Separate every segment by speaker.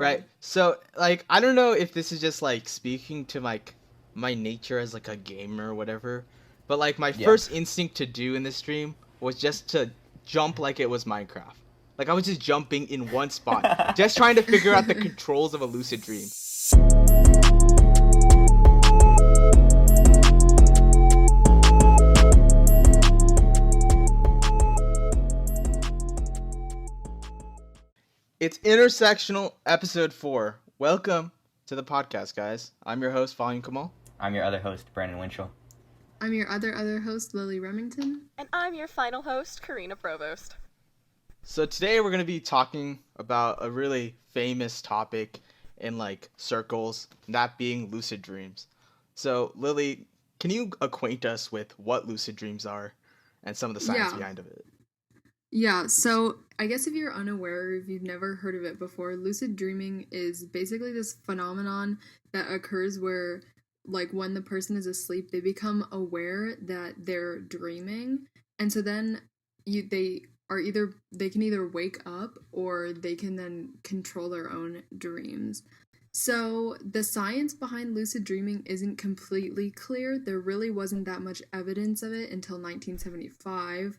Speaker 1: Right. So, like, I don't know if this is just like speaking to like my nature as like a gamer or whatever, but like my
Speaker 2: Yeah.
Speaker 1: first instinct to do in this stream was just to jump like it was Minecraft. Like I was just jumping in one spot, just trying to figure out the controls of a lucid dream. It's Intersectional Episode 4. Welcome to the podcast, guys. I'm your host, Volume Kamal.
Speaker 2: I'm your other host, Brandon Winchell.
Speaker 3: I'm your other host, Lily Remington.
Speaker 4: And I'm your final host, Karina Provost.
Speaker 1: So today we're going to be talking about a really famous topic in like circles, that being lucid dreams. So Lily, can you acquaint us with what lucid dreams are and some of the science behind of it?
Speaker 3: Yeah, so I guess if you're unaware, if you've never heard of it before, lucid dreaming is basically this phenomenon that occurs where, like, when the person is asleep, they become aware that they're dreaming, and so then they can either wake up or they can then control their own dreams. So the science behind lucid dreaming isn't completely clear. There really wasn't that much evidence of it until 1975.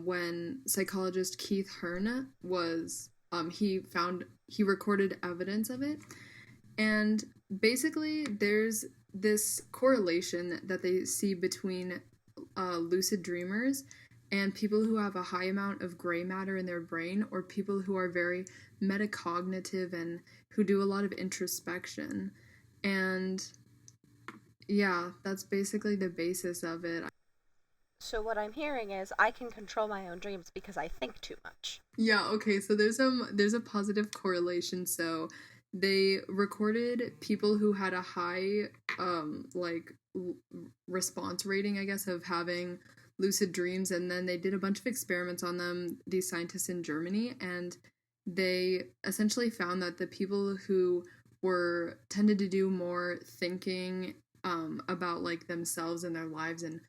Speaker 3: When psychologist Keith Hearne was, he recorded evidence of it. And basically, there's this correlation that they see between lucid dreamers and people who have a high amount of gray matter in their brain, or people who are very metacognitive and who do a lot of introspection. And yeah, that's basically the basis of it.
Speaker 4: So what I'm hearing is I can control my own dreams because I think too much.
Speaker 3: Yeah, okay, so there's a positive correlation. So they recorded people who had a high response rating, I guess, of having lucid dreams, and then they did a bunch of experiments on them, these scientists in Germany, and they essentially found that the people who tended to do more thinking about like themselves and their lives and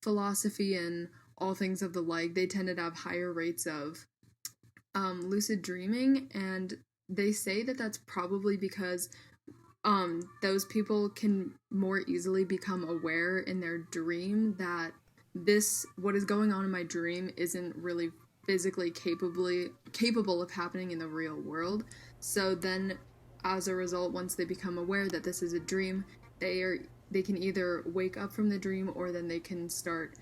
Speaker 3: philosophy and all things of the like, they tended to have higher rates of lucid dreaming, and they say that that's probably because those people can more easily become aware in their dream that what is going on in my dream isn't really physically capable of happening in the real world. So then, as a result, once they become aware that this is a dream, they can either wake up from the dream or then they can start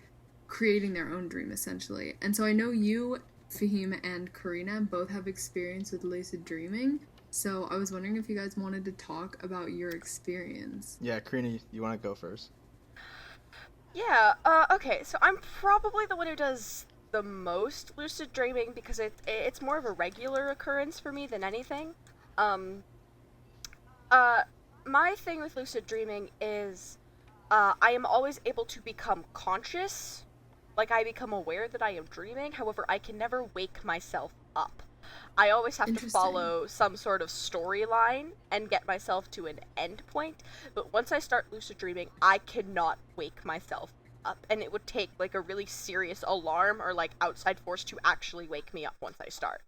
Speaker 3: creating their own dream, essentially. And so I know you, Fahim, and Karina both have experience with lucid dreaming. So I was wondering if you guys wanted to talk about your experience.
Speaker 1: Yeah, Karina, you want to go first?
Speaker 4: Yeah, okay, so I'm probably the one who does the most lucid dreaming because it's more of a regular occurrence for me than anything. My thing with lucid dreaming is I am always able to become conscious, like I become aware that I am dreaming, however I can never wake myself up. I always have to follow some sort of storyline and get myself to an end point, but once I start lucid dreaming, I cannot wake myself up, and it would take like a really serious alarm or like outside force to actually wake me up once I start.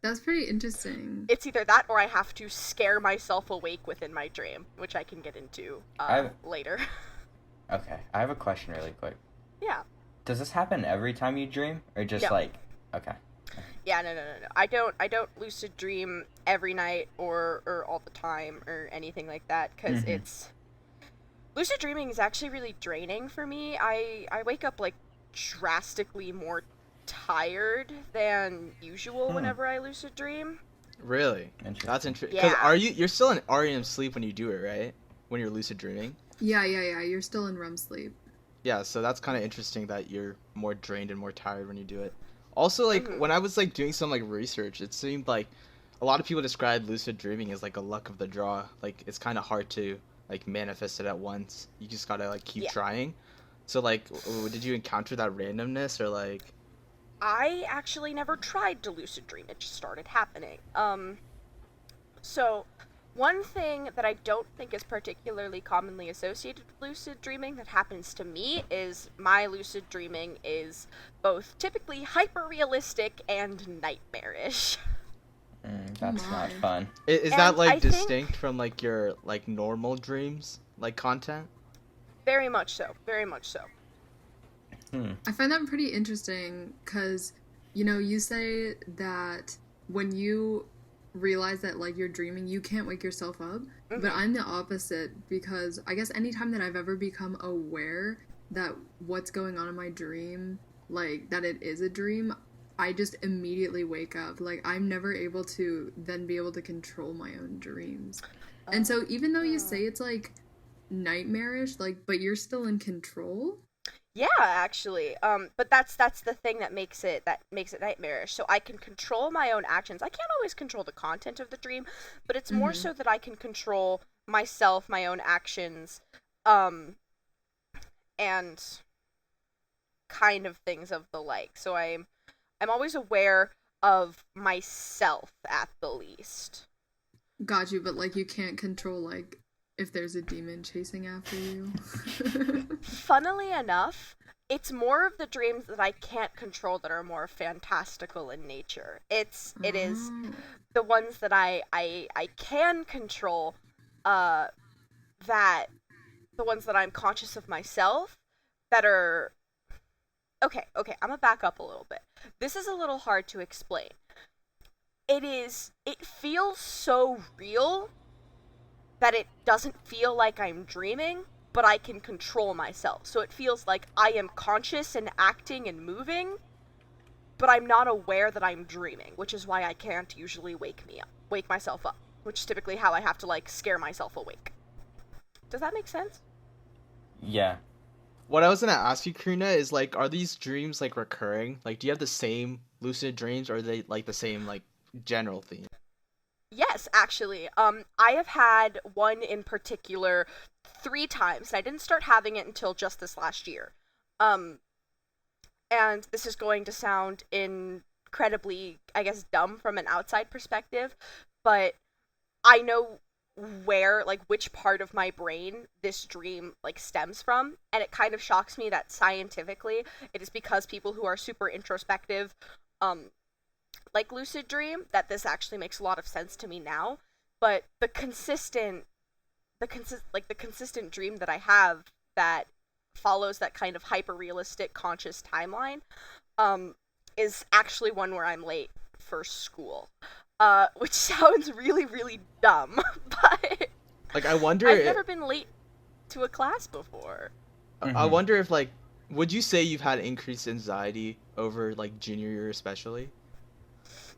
Speaker 3: That's pretty interesting.
Speaker 4: It's either that or I have to scare myself awake within my dream, which I can get into later.
Speaker 2: Okay, I have a question really quick.
Speaker 4: Yeah.
Speaker 2: Does this happen every time you dream, or just
Speaker 4: No.
Speaker 2: like, okay?
Speaker 4: Yeah, no. I don't lucid dream every night or all the time or anything like that, because it's... Lucid dreaming is actually really draining for me. I wake up, like, drastically more tired than usual whenever I lucid dream.
Speaker 1: Really? That's interesting.
Speaker 4: Yeah.
Speaker 1: Because you're still in REM sleep when you do it, right? When you're lucid dreaming?
Speaker 3: Yeah, you're still in REM sleep.
Speaker 1: Yeah, so that's kind of interesting that you're more drained and more tired when you do it. Also, like, when I was, like, doing some, like, research, it seemed like a lot of people describe lucid dreaming as, like, a luck of the draw. Like, it's kind of hard to, like, manifest it at once. You just gotta, like, keep trying. So, like, did you encounter that randomness, or, like...
Speaker 4: I actually never tried to lucid dream. It just started happening. So, one thing that I don't think is particularly commonly associated with lucid dreaming that happens to me is my lucid dreaming is both typically hyper-realistic and nightmarish.
Speaker 2: That's not fun.
Speaker 1: Is
Speaker 4: And
Speaker 1: that like
Speaker 4: I think-
Speaker 1: distinct from like your like normal dreams, like content?
Speaker 4: Very much so. Very much so.
Speaker 3: I find that pretty interesting because, you know, you say that when you realize that like you're dreaming, you can't wake yourself up. But I'm the opposite because I guess anytime that I've ever become aware that what's going on in my dream, like that it is a dream, I just immediately wake up. Like I'm never able to then be able to control my own dreams. And so even though you say it's like nightmarish, like but you're still in control.
Speaker 4: Yeah, actually. But that's the thing that makes it nightmarish. So I can control my own actions. I can't always control the content of the dream, but it's more so that I can control myself, my own actions, and kind of things of the like. So I'm always aware of myself at the least.
Speaker 3: Got you, but like you can't control like if there's a demon chasing after you.
Speaker 4: Funnily enough, it's more of the dreams that I can't control that are more fantastical in nature. It is the ones that I can control, that the ones that I'm conscious of myself that are okay, I'm gonna back up a little bit. This is a little hard to explain. It feels so real that it doesn't feel like I'm dreaming, but I can control myself. So it feels like I am conscious and acting and moving, but I'm not aware that I'm dreaming, which is why I can't usually wake myself up, which is typically how I have to like scare myself awake. Does that make sense?
Speaker 2: Yeah.
Speaker 1: What I was gonna ask you, Karina, is like, are these dreams like recurring? Like, do you have the same lucid dreams, or are they like the same like general theme?
Speaker 4: Yes, actually. I have had one in particular 3 times, and I didn't start having it until just this last year. And this is going to sound incredibly, I guess, dumb from an outside perspective, but I know which part of my brain this dream, like, stems from, and it kind of shocks me that scientifically it is because people who are super introspective, like lucid dream, that this actually makes a lot of sense to me now. But the consistent dream that I have that follows that kind of hyper realistic conscious timeline is actually one where I'm late for school, which sounds really, really dumb, but
Speaker 1: Like, I wonder
Speaker 4: I've never been late to a class before.
Speaker 1: I wonder if like, would you say you've had increased anxiety over like junior year especially?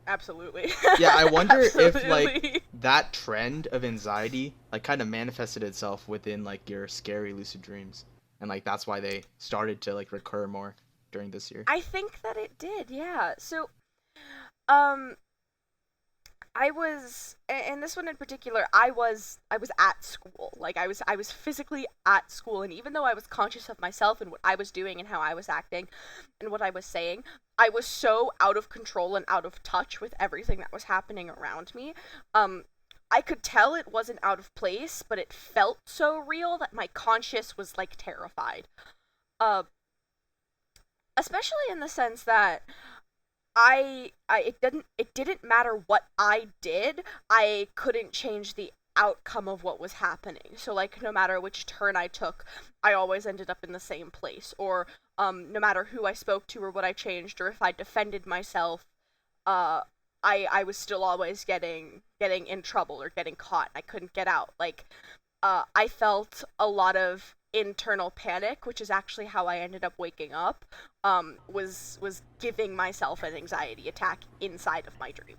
Speaker 4: Absolutely.
Speaker 1: Yeah, I wonder if
Speaker 4: Absolutely.
Speaker 1: like that trend of anxiety like kind of manifested itself within like your scary lucid dreams, and like that's why they started to like recur more during this year.
Speaker 4: I think that it did, yeah. So, I was, and this one in particular, I was at school. Like I was physically at school, and even though I was conscious of myself and what I was doing and how I was acting and what I was saying, I was so out of control and out of touch with everything that was happening around me. I could tell it wasn't out of place, but it felt so real that my conscious was like terrified. Especially in the sense that it didn't matter what I did, I couldn't change the outcome of what was happening. So like no matter which turn I took, I always ended up in the same place. Or no matter who I spoke to or what I changed or if I defended myself, I was still always getting in trouble or getting caught. I couldn't get out. Like I felt a lot of internal panic, which is actually how I ended up waking up, was giving myself an anxiety attack inside of my dream.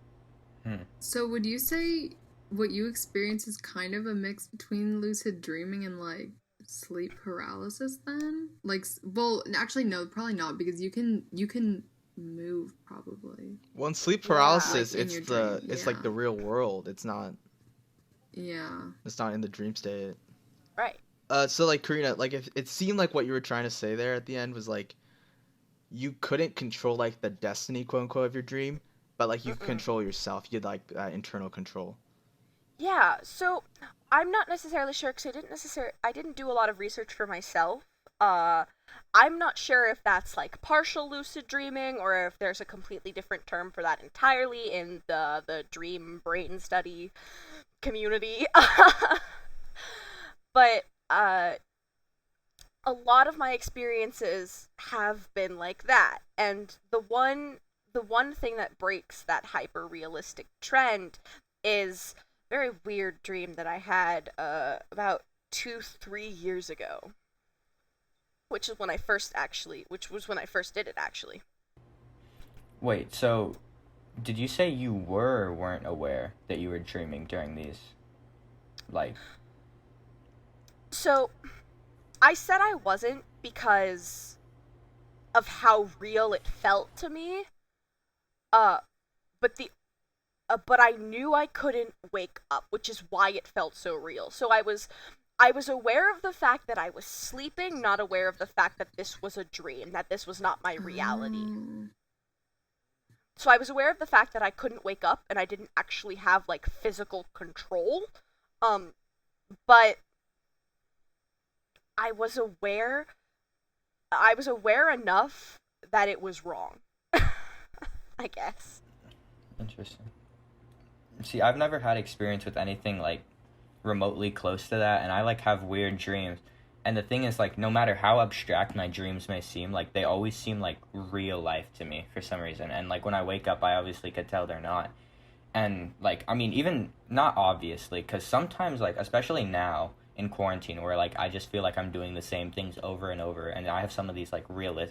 Speaker 3: So would you say what you experience is kind of a mix between lucid dreaming and like sleep paralysis then? Like, well, actually no, probably not, because you can move probably.
Speaker 1: Well, in sleep paralysis,
Speaker 3: Like, in
Speaker 1: it's
Speaker 3: your
Speaker 1: the
Speaker 3: dream,
Speaker 1: it's like
Speaker 3: yeah.
Speaker 1: the real world. It's not in the dream state.
Speaker 4: Right.
Speaker 1: So like Karina, like if it seemed like what you were trying to say there at the end was like you couldn't control like the destiny, quote unquote, of your dream, but like you could control yourself. You had like internal control.
Speaker 4: Yeah, so I'm not necessarily sure because I didn't do a lot of research for myself. I'm not sure if that's like partial lucid dreaming or if there's a completely different term for that entirely in the dream brain study community. But a lot of my experiences have been like that, and the one thing that breaks that hyper realistic trend is a very weird dream that I had about 2-3 years ago, which was when I first did it actually.
Speaker 2: Wait, so did you say you were or weren't aware that you were dreaming during these, like,
Speaker 4: So I said I wasn't because of how real it felt to me. Uh, but the but I knew I couldn't wake up, which is why it felt so real. So I was aware of the fact that I was sleeping, not aware of the fact that this was a dream, that this was not my reality.
Speaker 3: Oh.
Speaker 4: So I was aware of the fact that I couldn't wake up and I didn't actually have like physical control. Um but I was aware enough that it was wrong. I guess.
Speaker 2: interesting? See, I've never had experience with anything like remotely close to that, and I like have weird dreams. And the thing is, like, no matter how abstract my dreams may seem, like, they always seem like real life to me for some reason. And like when I wake up, I obviously could tell they're not. And like, I mean, even not obviously, because sometimes, like, especially now in quarantine, where like I just feel like I'm doing the same things over and over, and I have some of these like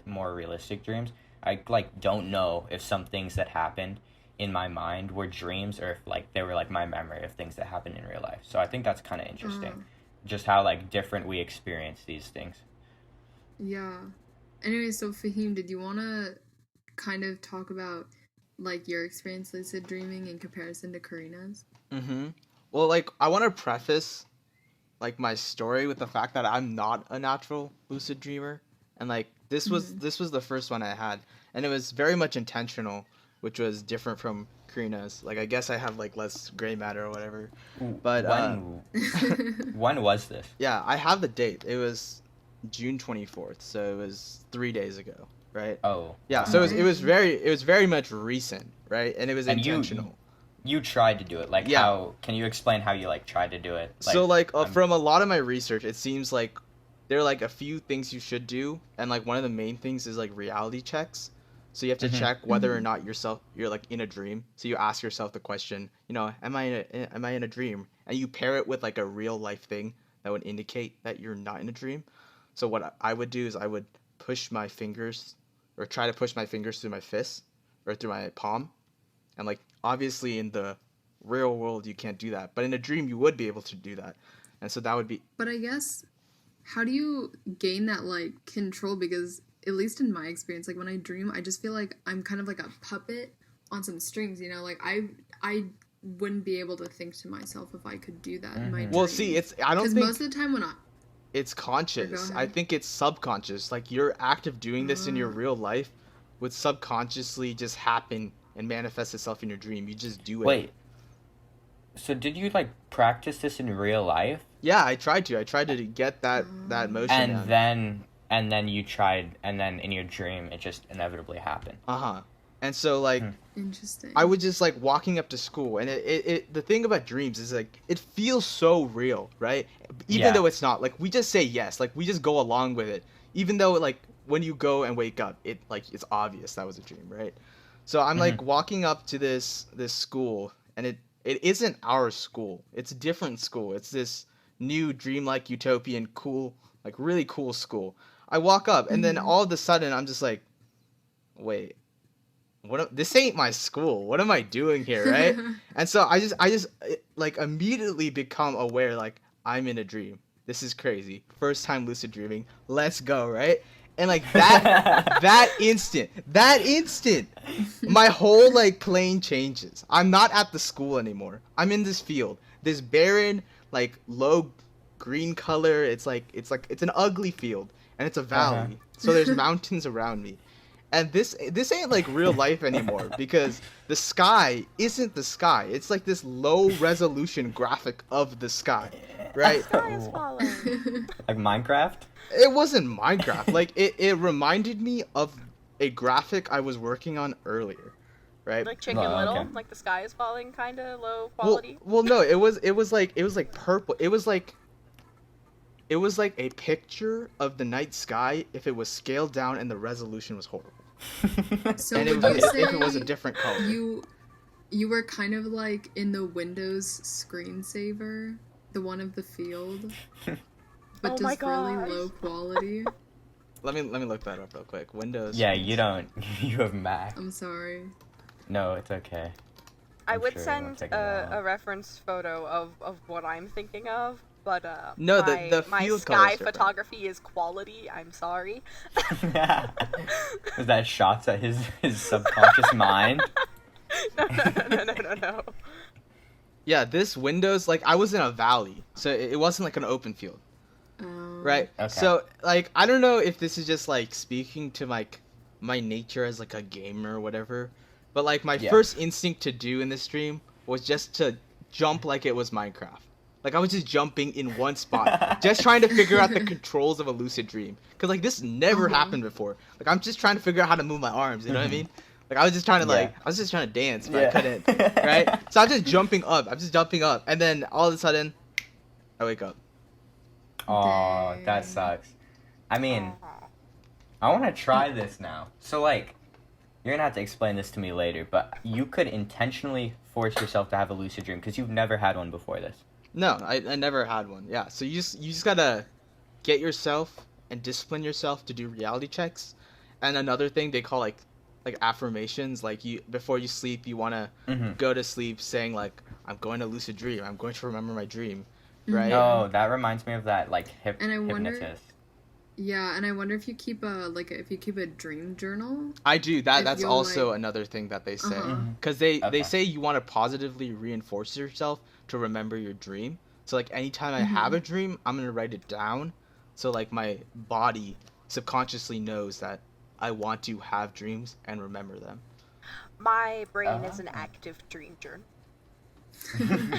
Speaker 2: more realistic dreams. I like don't know if some things that happened in my mind were dreams or if like they were like my memory of things that happened in real life. So I think that's kind of interesting, just how like different we experience these things.
Speaker 3: Yeah. Anyway, so Fahim, did you want to kind of talk about like your experience lucid dreaming in comparison to Karina's?
Speaker 1: Mm-hmm. Well, like, I want to preface like my story with the fact that I'm not a natural lucid dreamer, and like this was the first one I had, and it was very much intentional, which was different from Karina's. Like, I guess I have like less gray matter or whatever. But
Speaker 2: when was this?
Speaker 1: yeah, I have the date. It was June 24th, so it was 3 days ago, right?
Speaker 2: Oh.
Speaker 1: Yeah, so it was very much recent, right? And it was
Speaker 2: And
Speaker 1: intentional.
Speaker 2: You tried to do it. Like,
Speaker 1: Yeah.
Speaker 2: how can you explain how you like tried to do it?
Speaker 1: So like from a lot of my research, it seems like there are like a few things you should do, and like one of the main things is like reality checks. So you have to check whether or not you're like in a dream. So you ask yourself the question, you know, am I in a dream? And you pair it with like a real life thing that would indicate that you're not in a dream. So what I would do is I would push my fingers, or try to push my fingers through my fist or through my palm. And like obviously in the real world you can't do that, but in a dream you would be able to do that. And so that would be
Speaker 3: But I guess, how do you gain that like control? Because at least in my experience, like when I dream, I just feel like I'm kind of like a puppet on some strings, you know? Like I wouldn't be able to think to myself if I could do that in my dream.
Speaker 1: well, see, I don't
Speaker 3: Because
Speaker 1: think
Speaker 3: most of the time when
Speaker 1: it's conscious.
Speaker 3: Go
Speaker 1: I
Speaker 3: ahead.
Speaker 1: think it's subconscious. Like your act of doing this in your real life would subconsciously just happen and manifest itself in your dream. You just do it.
Speaker 2: Wait. So did you like practice this in real life?
Speaker 1: Yeah, I tried to get that motion down.
Speaker 2: And then you tried, and then in your dream it just inevitably happened.
Speaker 1: And so like
Speaker 3: interesting.
Speaker 1: I would just like walking up to school, and it the thing about dreams is like it feels so real, right? Even
Speaker 2: Yeah.
Speaker 1: though it's not. Like we just say yes, like we just go along with it. Even though like when you go and wake up, it like it's obvious that was a dream, right? So I'm like walking up to this school, and it isn't our school. It's a different school. It's this new dreamlike utopian cool, like really cool school. I walk up, and then all of a sudden I'm just like, wait, this ain't my school. What am I doing here, right? And so I just like immediately become aware, like I'm in a dream. This is crazy. First time lucid dreaming. Let's go, right? And like that instant, my whole like plane changes. I'm not at the school anymore. I'm in this field, this barren, like low green color. It's an ugly field, and it's a valley. So there's mountains around me. And this ain't like real life anymore, because the sky isn't the sky. It's like this low resolution graphic of the sky. right?
Speaker 4: Sky is falling.
Speaker 2: Like Minecraft?
Speaker 1: It wasn't Minecraft. Like it reminded me of a graphic I was working on earlier, right?
Speaker 4: Like Chicken
Speaker 2: Oh,
Speaker 4: Little,
Speaker 2: okay.
Speaker 4: like the sky is falling, kind of low
Speaker 1: Well,
Speaker 4: quality.
Speaker 1: no, it was like purple. It was like a picture of the night sky if it was scaled down and the resolution was horrible.
Speaker 3: So
Speaker 1: And
Speaker 3: would
Speaker 1: it,
Speaker 3: you
Speaker 1: if it was a
Speaker 3: say
Speaker 1: different color.
Speaker 3: you were kind of like in the Windows screensaver, the one of the field, but
Speaker 4: Oh
Speaker 3: just
Speaker 4: my
Speaker 3: really
Speaker 4: gosh.
Speaker 3: low quality?
Speaker 1: Let me look that up real quick. Windows.
Speaker 2: Yeah, you don't. You have Mac.
Speaker 3: I'm sorry.
Speaker 2: No, it's okay.
Speaker 4: I
Speaker 2: I'm
Speaker 4: would
Speaker 2: sure it won't
Speaker 4: send
Speaker 2: take a while.
Speaker 4: a reference photo of what I'm thinking of, but
Speaker 1: No,
Speaker 4: my,
Speaker 1: the
Speaker 4: my
Speaker 1: field
Speaker 4: sky
Speaker 1: color's different.
Speaker 4: photography is quality. I'm sorry.
Speaker 2: Is that shots at his subconscious mind?
Speaker 4: No.
Speaker 1: Yeah, this Windows, like, I was in a valley, so it wasn't like an open field, right?
Speaker 2: Okay.
Speaker 1: So, like, I don't know if this is just like speaking to like my nature as like a gamer or whatever, but like my
Speaker 2: Yeah.
Speaker 1: first instinct to do in this stream was just to jump like it was Minecraft. Like I was just jumping in one spot, just trying to figure out the controls of a lucid dream. Cause like this never happened before. Like I'm just trying to figure out how to move my arms. You know what I mean? Like I was just trying to
Speaker 2: Yeah.
Speaker 1: I was just trying to dance, but I couldn't. Right? So I'm just jumping up. And then all of a sudden, I wake up.
Speaker 2: Oh, that
Speaker 3: Dang.
Speaker 2: sucks. I mean,
Speaker 4: Aw.
Speaker 2: I want to try this now. So, like, you're gonna have to explain this to me later, but you could intentionally force yourself to have a lucid dream because you've never had one before this.
Speaker 1: No, I never had one. Yeah, so you just gotta get yourself and discipline yourself to do reality checks. And another thing they call like affirmations, like you before you sleep, you wanna
Speaker 2: Mm-hmm.
Speaker 1: go to sleep saying like I'm going to lucid dream. I'm going to remember my dream, right?
Speaker 2: Oh, that reminds me of that, like,
Speaker 3: And I wonder-
Speaker 2: hypnotist.
Speaker 3: Yeah, and I wonder if you keep a dream journal.
Speaker 1: I do that.
Speaker 3: If
Speaker 1: That's
Speaker 3: you'll,
Speaker 1: also
Speaker 3: like-
Speaker 1: another thing that they say
Speaker 3: Uh-huh.
Speaker 1: because they
Speaker 2: Okay.
Speaker 1: say you want to positively reinforce yourself to remember your dream. So like anytime I have a dream, I'm gonna write it down. So like my body subconsciously knows that I want to have dreams and remember them.
Speaker 4: My brain is an
Speaker 2: Oh.
Speaker 4: active dream journal.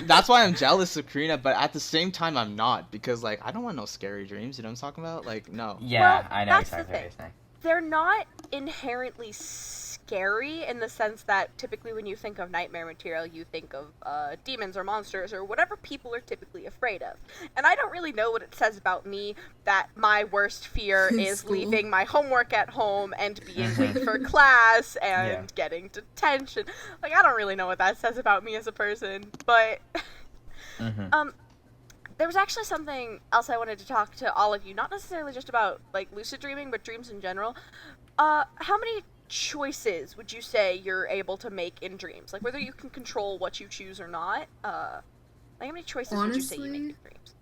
Speaker 1: That's why I'm jealous of Karina, but at the same time I'm not because like I don't want no scary dreams. You know what I'm talking about? Like no.
Speaker 2: Yeah,
Speaker 4: Well,
Speaker 2: I know
Speaker 4: that's the
Speaker 2: exactly what
Speaker 4: thing.
Speaker 2: you're saying.
Speaker 4: They're not inherently scary in the sense that typically when you think of nightmare material, you think of demons or monsters or whatever people are typically afraid of. And I don't really know what it says about me that my worst fear is
Speaker 3: School.
Speaker 4: leaving my homework at home and being late for class and
Speaker 2: Yeah.
Speaker 4: getting detention. Like, I don't really know what that says about me as a person, but
Speaker 2: Mm-hmm.
Speaker 4: there was actually something else I wanted to talk to all of you, not necessarily just about like lucid dreaming, but dreams in general. How many choices would you say you're able to make in dreams? Like whether you can control what you choose or not. Like how many choices would you say you make in
Speaker 3: Honestly,
Speaker 4: dreams?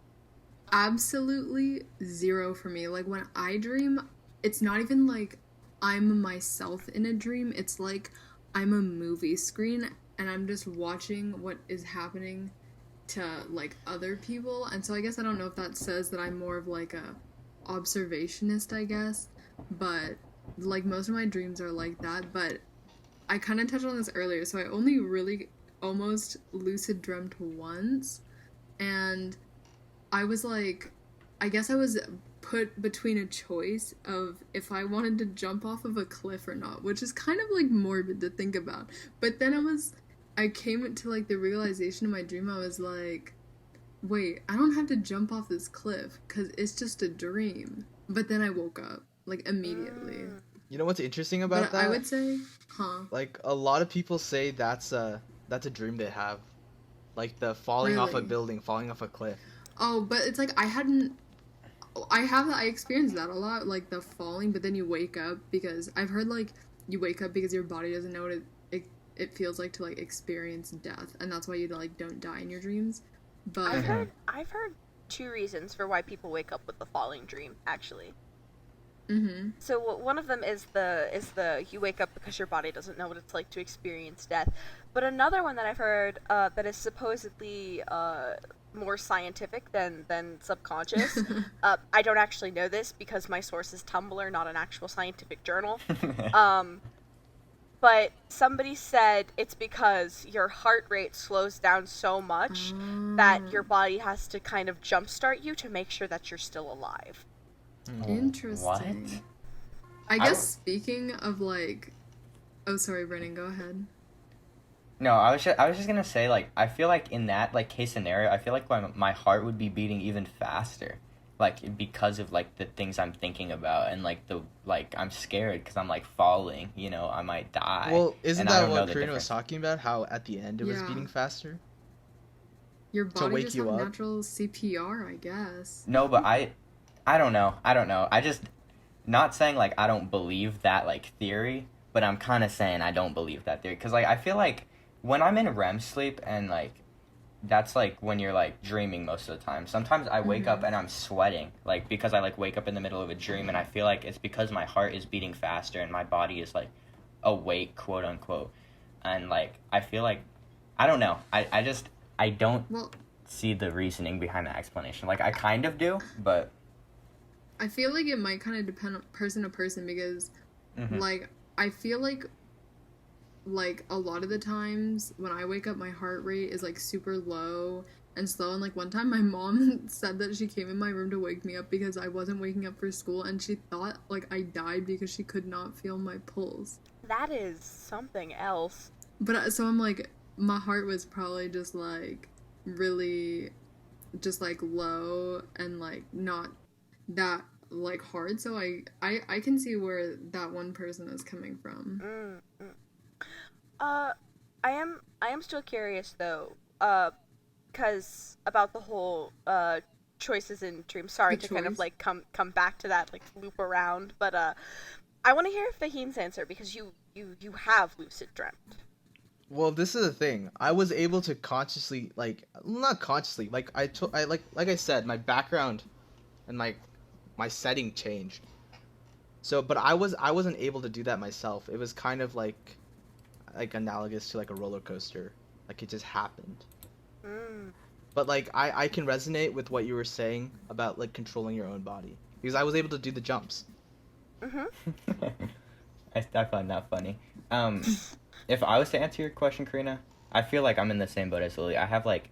Speaker 3: Absolutely zero for me. Like when I dream, it's not even like I'm myself in a dream. It's like I'm a movie screen and I'm just watching what is happening to like other people. And so I guess I don't know if that says that I'm more of like a observationist, I guess. But like most of my dreams are like that. But I kind of touched on this earlier. So I only really almost lucid dreamt once. And I was like, I guess I was put between a choice of if I wanted to jump off of a cliff or not, which is kind of like morbid to think about. But then I came to like the realization in my dream, I was like, wait, I don't have to jump off this cliff because it's just a dream. But then I woke up like immediately.
Speaker 1: You know what's interesting about
Speaker 3: But
Speaker 1: that?
Speaker 3: I would say,
Speaker 1: Like a lot of people say that's a dream they have, like the falling off a
Speaker 3: Really?
Speaker 1: building, falling off a cliff.
Speaker 3: oh, but it's like I experienced that a lot, like the falling, but then you wake up because I've heard like you wake up because your body doesn't know what it feels like to like experience death, and that's why you like don't die in your dreams. But
Speaker 4: I've heard two reasons for why people wake up with the falling dream, actually. So one of them is the you wake up because your body doesn't know what it's like to experience death. But another one that I've heard that is supposedly more scientific than subconscious. I don't actually know this because my source is Tumblr, not an actual scientific journal. but somebody said it's because your heart rate slows down so much that your body has to kind of jumpstart you to make sure that you're still alive.
Speaker 3: Interesting.
Speaker 2: What?
Speaker 3: I guess speaking of oh, sorry, Brennan, go ahead.
Speaker 2: No, I was just gonna say, like, I feel like in that, like, case scenario, I feel like my heart would be beating even faster, like, because of, like, the things I'm thinking about, and, like, I'm scared because I'm, like, falling, you know, I might die.
Speaker 1: Well, isn't
Speaker 2: and I
Speaker 1: that
Speaker 2: don't know
Speaker 1: what
Speaker 2: the
Speaker 1: Karina was
Speaker 2: difference.
Speaker 1: talking about? How at the end it was beating faster?
Speaker 3: Your body
Speaker 1: wake
Speaker 3: just
Speaker 1: you
Speaker 3: have
Speaker 1: up?
Speaker 3: natural CPR, I guess.
Speaker 2: No, but I don't know. I just, not saying, like, I don't believe that, like, theory, but I'm kind of saying I don't believe that theory, because, like, I feel like when I'm in REM sleep, and, like, that's, like, when you're, like, dreaming most of the time. Sometimes I wake up and I'm sweating, like, because I, like, wake up in the middle of a dream, and I feel like it's because my heart is beating faster and my body is, like, awake, quote unquote. And, like, I feel like, I don't know. I don't see the reasoning behind that explanation. Like, I kind of do, but
Speaker 3: I feel like it might kind of depend on person to person, because, like, I feel like a lot of the times when I wake up, my heart rate is, like, super low and slow. And, like, one time my mom said that she came in my room to wake me up because I wasn't waking up for school, and she thought, like, I died because she could not feel my pulse.
Speaker 4: That is something else.
Speaker 3: But, so I'm, like, my heart was probably just, like, really just, like, low and, like, not that, like, hard. So I can see where that one person is coming from.
Speaker 4: I am still curious though, because about the whole choices in dreams. Sorry to kind of like come back to that, like loop around, but I want to hear Fahim's answer, because you have lucid dreamt.
Speaker 1: Well, this is the thing. I was able to consciously, like, not consciously, like like I said, my background and my setting changed. So, but I wasn't able to do that myself. It was kind of like analogous to like a roller coaster. Like, it just happened. But like I can resonate with what you were saying about like controlling your own body, because I was able to do the jumps.
Speaker 2: I find that funny. If I was to answer your question, Karina, I feel like I'm in the same boat as Lily. I have, like,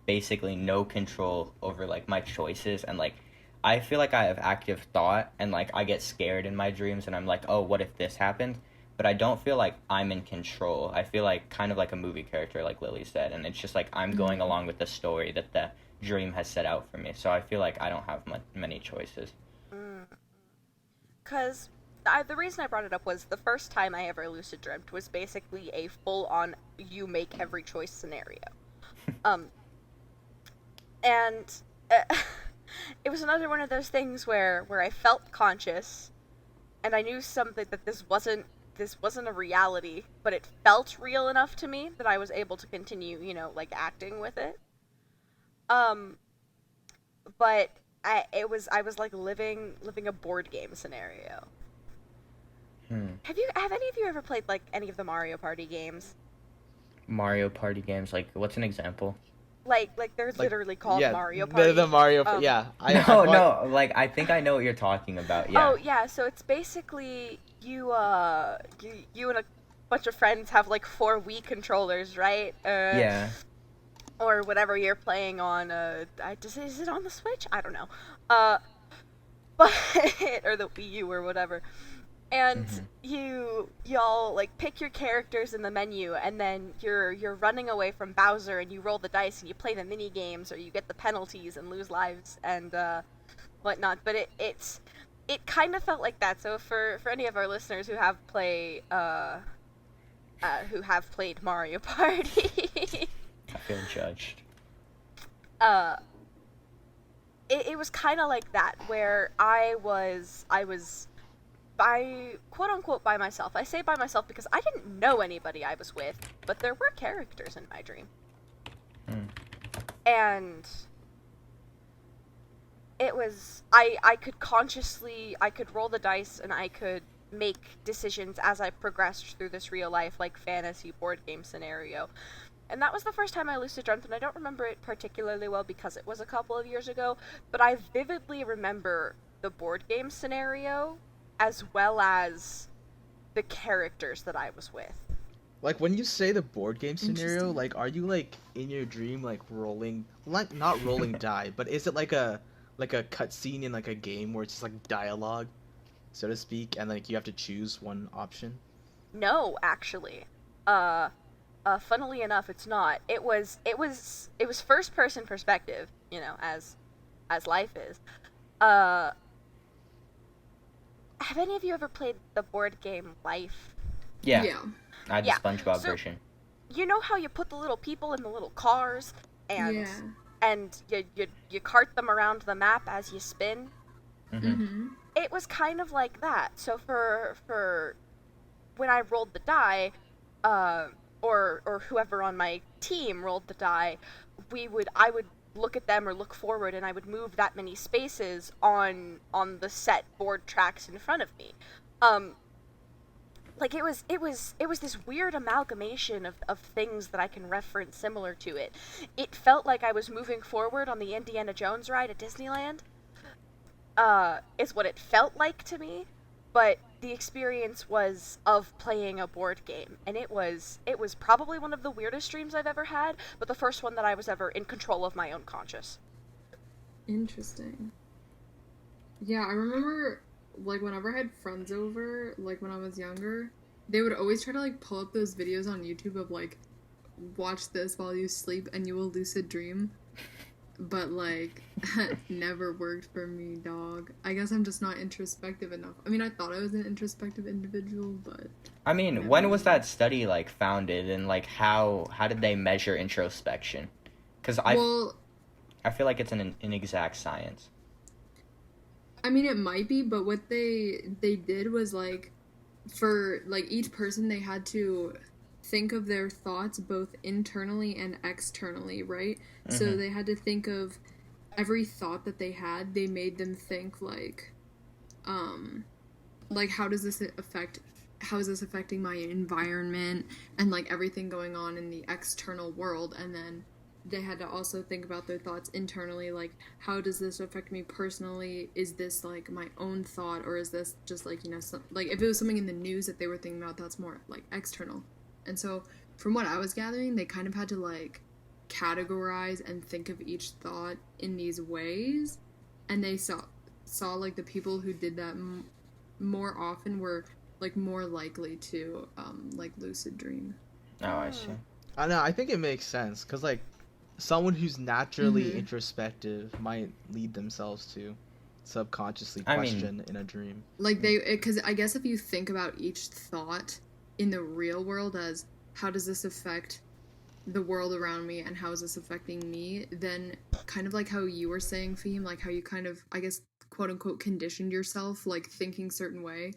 Speaker 2: basically no control over, like, my choices, and, like, I feel like I have active thought, and, like, I get scared in my dreams, and I'm like, oh, what if this happened? But I don't feel like I'm in control. I feel like kind of like a movie character, like Lily said, and it's just like I'm going along with the story that the dream has set out for me. So I feel like I don't have many choices.
Speaker 4: Because the reason I brought it up was the first time I ever lucid dreamt was basically a full-on you make every choice scenario. And it was another one of those things where I felt conscious, and I knew something that this wasn't a reality, but it felt real enough to me that I was able to continue, you know, like acting with it. But I was like living a board game scenario. Have any of you ever played like any of the Mario Party games?
Speaker 2: Mario Party games, like, what's an example?
Speaker 4: Like they're literally called
Speaker 1: yeah,
Speaker 4: Mario Party.
Speaker 1: The Mario, yeah.
Speaker 2: No, like, I think I know what you're talking about. Yeah.
Speaker 4: Oh yeah, so it's basically you and a bunch of friends have like 4 Wii controllers, right?
Speaker 2: Yeah.
Speaker 4: Or whatever you're playing on. Is it on the Switch? I don't know. But or the Wii U or whatever. And y'all like pick your characters in the menu, and then you're running away from Bowser, and you roll the dice and you play the mini games, or you get the penalties and lose lives and whatnot. But it kind of felt like that. So for any of our listeners who have played Mario Party,
Speaker 2: I feel judged.
Speaker 4: It was kind of like that, where I was by quote unquote by myself. I say by myself because I didn't know anybody I was with, but there were characters in my dream. And it was I could roll the dice, and I could make decisions as I progressed through this real life like fantasy board game scenario. And that was the first time I lucid dreamt, and I don't remember it particularly well because it was a couple of years ago, but I vividly remember the board game scenario, as well as the characters that I was with.
Speaker 1: Like when you say the board game scenario,
Speaker 3: Interesting.
Speaker 1: like are you like in your dream like rolling, like not rolling die, but is it like a cutscene in like a game where it's just like dialogue, so to speak, and like you have to choose one option?
Speaker 4: No, actually. Uh Funnily enough, it's not. It was first person perspective, as life is. Uh have any of you ever played the board game Life?
Speaker 2: Yeah,
Speaker 3: Yeah.
Speaker 2: I had the
Speaker 4: Yeah.
Speaker 2: SpongeBob
Speaker 4: So
Speaker 2: version.
Speaker 4: you know how you put the little people in the little cars and
Speaker 3: Yeah.
Speaker 4: you cart them around the map as you spin?
Speaker 2: Mm-hmm.
Speaker 3: Mm-hmm.
Speaker 4: It was kind of like that. So for when I rolled the die, uh, or whoever on my team rolled the die, I would look at them or look forward, and I would move that many spaces on the set board tracks in front of me. Um, like it was this weird amalgamation of things that I can reference similar to it. It felt like I was moving forward on the Indiana Jones ride at Disneyland, is what it felt like to me, but the experience was of playing a board game, and it was probably one of the weirdest dreams I've ever had, but the first one that I was ever in control of my own conscious.
Speaker 3: Interesting. Yeah, I remember like whenever I had friends over, like when I was younger, they would always try to like pull up those videos on YouTube of like watch this while you sleep and you will lucid dream. But like never worked for me, dog. I guess I'm just not introspective enough. I mean, I thought I was an introspective individual, but
Speaker 2: I mean,
Speaker 3: never
Speaker 2: when was
Speaker 3: was.
Speaker 2: that study like founded, and like how did they measure introspection? Because
Speaker 3: Well,
Speaker 2: I feel like it's an inexact science.
Speaker 3: I mean, it might be, but what they did was like for like each person they had to think of their thoughts both internally and externally, right? So
Speaker 2: Mm-hmm.
Speaker 3: they had to think of every thought that they had, they made them think um like how is this affecting my environment and like everything going on in the external world, and then they had to also think about their thoughts internally, like how does this affect me personally, is this like my own thought, or is this just like like if it was something in the news that they were thinking about, that's more like external. And so from what I was gathering, they kind of had to like categorize and think of each thought in these ways, and they saw like the people who did that more often were like more likely to like lucid dream.
Speaker 2: Oh, I see.
Speaker 4: Hmm.
Speaker 1: I know. I think it makes sense because like someone who's naturally
Speaker 3: Mm-hmm.
Speaker 1: introspective might lead themselves to subconsciously
Speaker 2: I mean,
Speaker 1: question in a dream.
Speaker 3: Like because I guess if you think about each thought in the real world as how does this affect the world around me and how is this affecting me, then kind of like how you were saying, Fahim, like how you kind of, I guess, quote unquote, conditioned yourself, like thinking certain way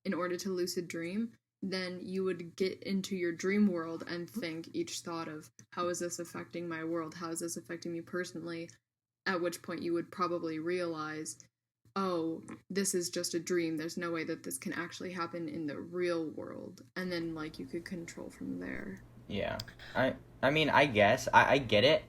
Speaker 3: in order to lucid dream, then you would get into your dream world and think each thought of how is this affecting my world? How is this affecting me personally? At which point you would probably realize, oh, this is just a dream. There's no way that this can actually happen in the real world. And then like you could control from there.
Speaker 2: yeah. I mean, I guess I get it,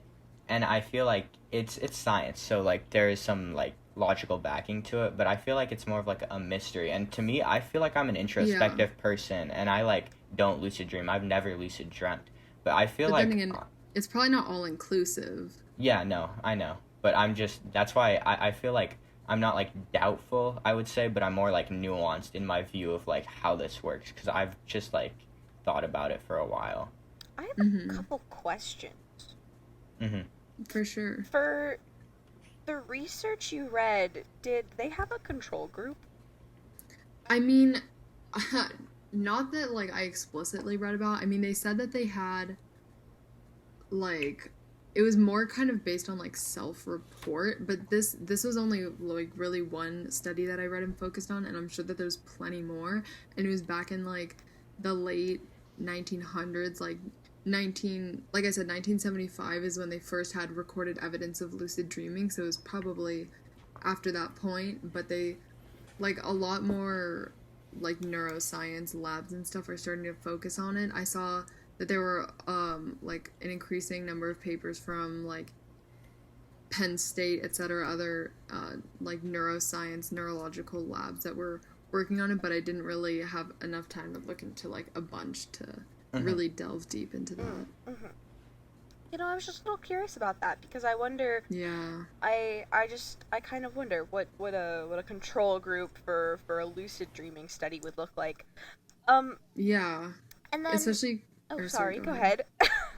Speaker 2: and I feel like it's science, so like there is some like logical backing to it, but I feel like it's more of like a mystery. And to me, I feel like I'm an introspective person, and I like don't lucid dream. I've never lucid dreamt, but I feel
Speaker 3: But
Speaker 2: like
Speaker 3: then again, it's probably not all inclusive.
Speaker 2: yeah, no, I know, but I'm just that's why I feel like I'm not like doubtful, I would say, but I'm more like nuanced in my view of like how this works because I've just like thought about it for a while.
Speaker 4: I have a
Speaker 3: Mm-hmm.
Speaker 4: couple questions.
Speaker 2: Mm-hmm.
Speaker 3: For sure.
Speaker 4: For the research you read, did they have a control group?
Speaker 3: I mean, not that like I explicitly read about. I mean, they said that they had like it was more kind of based on like self-report, but this was only like really one study that I read and focused on, and I'm sure that there's plenty more. And it was back in like the late 1900s, like 1975 is when they first had recorded evidence of lucid dreaming, so it was probably after that point. But they like a lot more like neuroscience labs and stuff are starting to focus on it. I saw that there were like an increasing number of papers from like Penn State, etc., other like neuroscience, neurological labs that were working on it, but I didn't really have enough time to look into like a bunch to really delve deep into that.
Speaker 4: Mm-hmm. You know, I was just a little curious about that because I wonder.
Speaker 3: Yeah.
Speaker 4: I kind of wonder what a control group for a lucid dreaming study would look like.
Speaker 3: Yeah.
Speaker 4: And then.
Speaker 3: Especially.
Speaker 4: Oh, sorry. Go ahead.